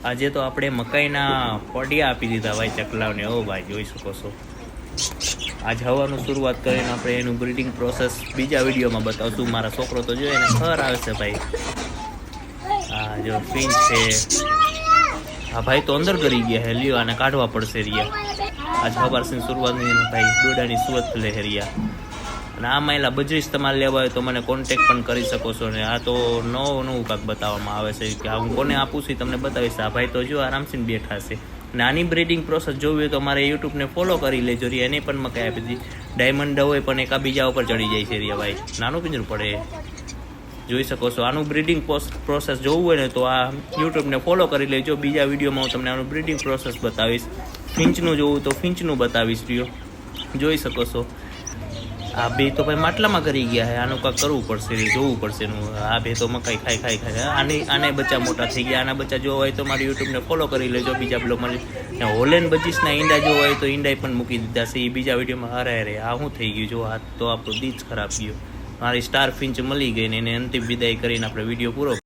આજે તો આપણે મકાઈના પડિયા આપી દીધા ભાઈ ચકલાઓને. ઓ ભાઈ જોઈ શકો છો. આજ હવાનું શરૂઆત કરીને આપણે એનું બ્રીડિંગ પ્રોસેસ બીજા વિડીયોમાં બતાવશું. મારા છોકરો તો જો એને ખર આવે છે ભાઈ. હા જો ફિંચ છે. હા ભાઈ તો અંદર કરી ગયા હે. લ્યો આને કાઢવા પડશે રિયા. આજ હવારની શરૂઆતની ભાઈ દોડાની સુરત લે રિયા. અને આ માયલા બજરીશ તમારે લેવા હોય તો મને કોન્ટેક પણ કરી શકો છો. ને આ તો નવું કાંક બતાવવામાં આવે છે કે હું કોને આપું છું તમને બતાવીશ. આ ભાઈ તો જો આરામથી બેઠા છે. અને આની બ્રીડિંગ પ્રોસેસ જોવી હોય તો મારે યુટ્યુબને ફોલો કરી લેજો. રિયા એને પણ મકાઈ આપી દીધી. ડાયમંડ હોય પણ એકા બીજા ઉપર ચડી જાય છે રિયા ભાઈ. નાનું પિંજરું પડે જોઈ શકો છો. આનું બ્રીડિંગ પ્રોસેસ જોવું હોય ને તો આ યુટ્યુબને ફોલો કરી લેજો. બીજા વિડીયોમાં હું તમને આનું બ્રીડિંગ પ્રોસેસ બતાવીશ. ફિંચનું જોવું તો ફિંચનું બતાવીશ. રહ્યો જોઈ શકો છો. આ બે તો ભાઈ માટલામાં કરી ગયા છે. આનું કાંઈક કરવું પડશે, જોવું પડશે એનું. આ બે તો મકાઈ ખાઈ આને બચ્ચા મોટા થઈ ગયા. આના બચ્ચા જોવા હોય તો મારી યુટ્યુબને ફોલો કરી લેજો. બીજા બ્લોગમાં હોલેન્ડ બજીસના ઈંડા જોવા હોય તો ઈંડા પણ મૂકી દીધા છે. એ બીજા વિડીયોમાં હરે આ શું થઈ ગયું જો. આ તો આપણું દીજ ખરાબ ગયો. મારી સ્ટાર ફિંચ મળી ગઈ ને એને અંતિમ વિદાય કરીને આપણે વિડીયો પૂરો